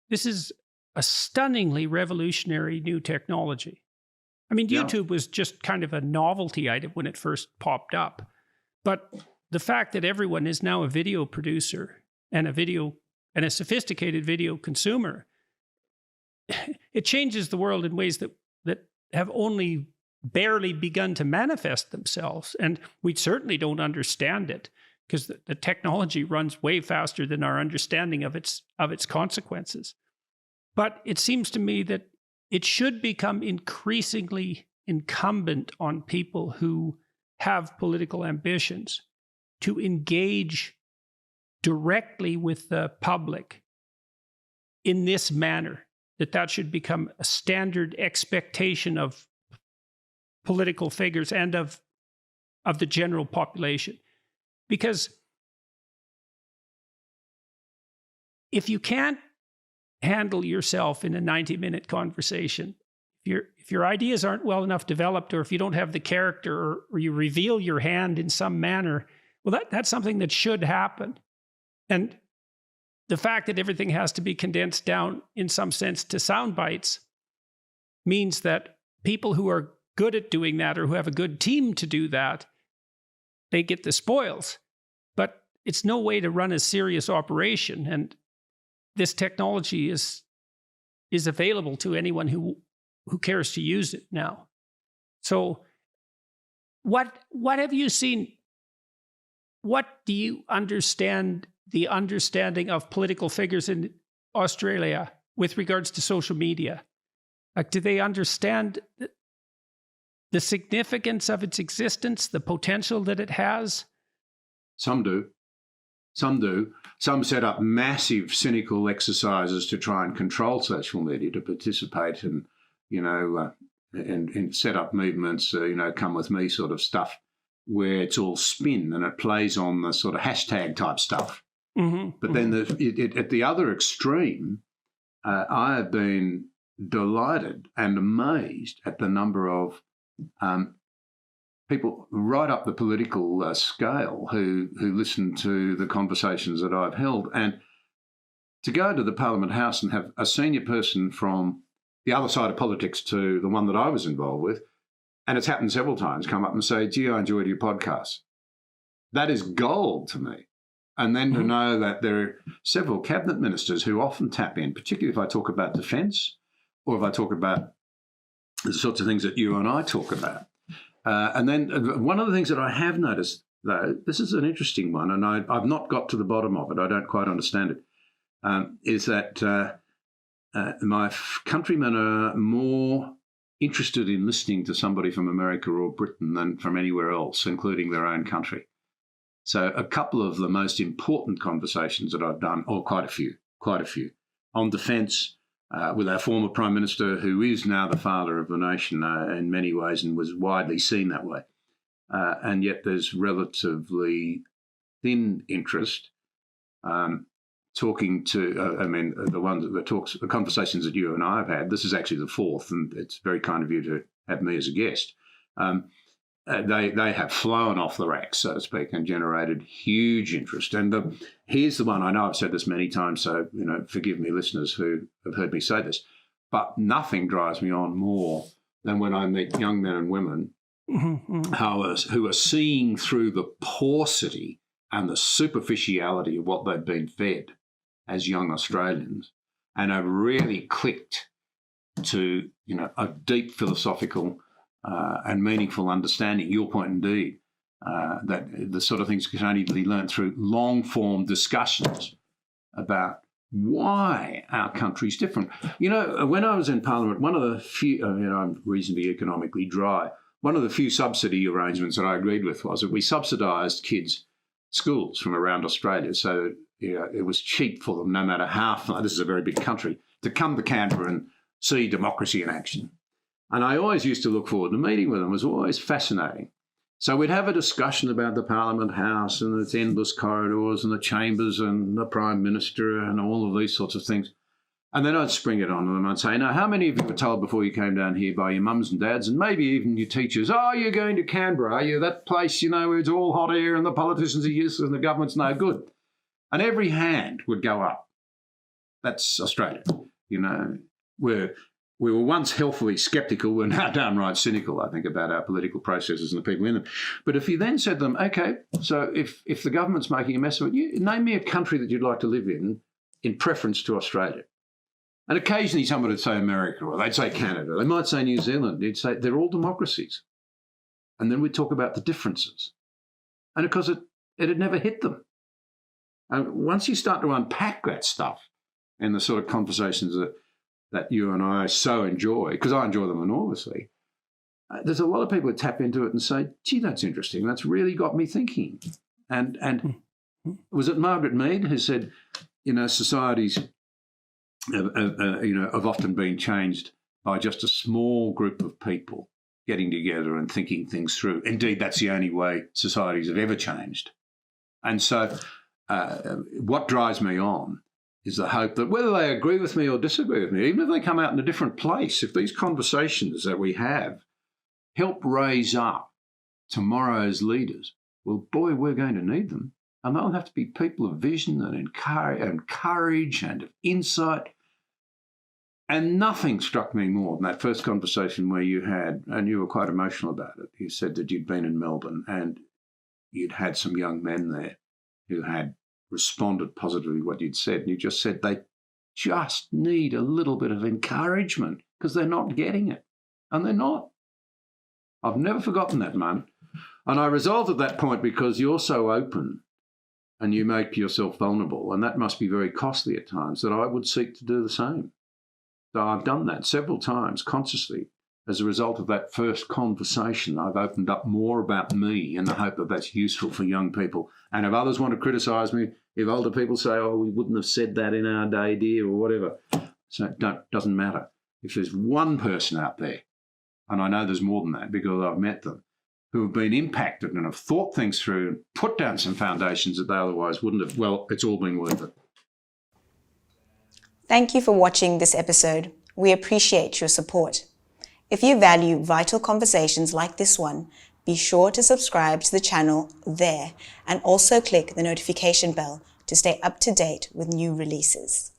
this is a stunningly revolutionary new technology. I mean, Yeah. YouTube was just kind of a novelty item when it first popped up. But the fact that everyone is now a video producer and a sophisticated video consumer, it changes the world in ways that have only barely begun to manifest themselves. And we certainly don't understand it because the technology runs way faster than our understanding of its consequences. But it seems to me that it should become increasingly incumbent on people who have political ambitions to engage directly with the public in this manner, that should become a standard expectation of political figures and of the general population. Because if you can't handle yourself in a 90-minute conversation, if your ideas aren't well enough developed, or if you don't have the character, or you reveal your hand in some manner, well, that's something that should happen. And the fact that everything has to be condensed down in some sense to sound bites means that people who are good at doing that, or who have a good team to do that, they get the spoils. But it's no way to run a serious operation. And this technology is available to anyone who cares to use it now. So what have you seen? What do you understand the understanding of political figures in Australia with regards to social media? Like, do they understand the significance of its existence, the potential that it has? Some do. Some do. Some set up massive cynical exercises to try and control social media, to participate in, and set up movements, come with me sort of stuff, where it's all spin and it plays on the sort of hashtag type stuff. Mm-hmm. But then at the other extreme, I have been delighted and amazed at the number of people right up the political scale who listen to the conversations that I've held. And to go to the Parliament House and have a senior person from the other side of politics to the one that I was involved with, and it's happened several times, come up and say, gee, I enjoyed your podcast. That is gold to me. And then to know that there are several cabinet ministers who often tap in, particularly if I talk about defence, or if I talk about the sorts of things that you and I talk about. And then one of the things that I have noticed, though, this is an interesting one, and I've not got to the bottom of it, I don't quite understand it, is that my countrymen are more interested in listening to somebody from America or Britain than from anywhere else, including their own country. So a couple of the most important conversations that I've done, or quite a few, on defence, with our former Prime Minister, who is now the father of the nation in many ways and was widely seen that way. And yet there's relatively thin interest talking to, the conversations that you and I have had. This is actually the fourth, and it's very kind of you to have me as a guest. They have flown off the racks, so to speak, and generated huge interest. And here's the one, I know I've said this many times, so forgive me, listeners who have heard me say this, but nothing drives me on more than when I meet young men and women who are seeing through the paucity and the superficiality of what they've been fed as young Australians, and have really clicked to a deep philosophical and meaningful understanding, your point indeed, that the sort of things can only be learned through long-form discussions about why our country's different. When I was in Parliament, one of the few, I'm reasonably economically dry, one of the few subsidy arrangements that I agreed with was that we subsidised kids' schools from around Australia, so it was cheap for them, no matter how far, this is a very big country, to come to Canberra and see democracy in action. And I always used to look forward to meeting with them. It was always fascinating. So we'd have a discussion about the Parliament House and its endless corridors and the chambers and the Prime Minister and all of these sorts of things. And then I'd spring it on them and I'd say, now, how many of you were told before you came down here by your mums and dads and maybe even your teachers, oh, you're going to Canberra, are you? That place, where it's all hot air and the politicians are useless and the government's no good. And every hand would go up. That's Australia. You know, we were once healthily sceptical. We're now downright cynical, I think, about our political processes and the people in them. But if you then said to them, okay, so if the government's making a mess of it, you name me a country that you'd like to live in preference to Australia. And occasionally someone would say America, or they'd say Canada. They might say New Zealand. They'd say they're all democracies. And then we'd talk about the differences. And of course, it had never hit them. And once you start to unpack that stuff in the sort of conversations that you and I so enjoy, because I enjoy them enormously, there's a lot of people that tap into it and say, gee, that's interesting. That's really got me thinking. And was it Margaret Mead who said, you know, societies have often been changed by just a small group of people getting together and thinking things through. Indeed, that's the only way societies have ever changed. And so what drives me on is the hope that whether they agree with me or disagree with me, even if they come out in a different place, if these conversations that we have help raise up tomorrow's leaders, well, boy, we're going to need them. And they'll have to be people of vision and courage and of insight. And nothing struck me more than that first conversation where you had, and you were quite emotional about it, you said that you'd been in Melbourne and you'd had some young men there who had responded positively to what you'd said. And you just said they just need a little bit of encouragement because they're not getting it. And they're not. I've never forgotten that moment. And I resolved at that point because you're so open and you make yourself vulnerable, and that must be very costly at times, that I would seek to do the same. So I've done that several times consciously. As a result of that first conversation, I've opened up more about me in the hope that that's useful for young people. And if others want to criticise me, if older people say, oh, we wouldn't have said that in our day, dear, or whatever, so it doesn't matter. If there's one person out there, and I know there's more than that because I've met them, who have been impacted and have thought things through and put down some foundations that they otherwise wouldn't have, well, it's all been worth it. Thank you for watching this episode. We appreciate your support. If you value vital conversations like this one, be sure to subscribe to the channel there and also click the notification bell to stay up to date with new releases.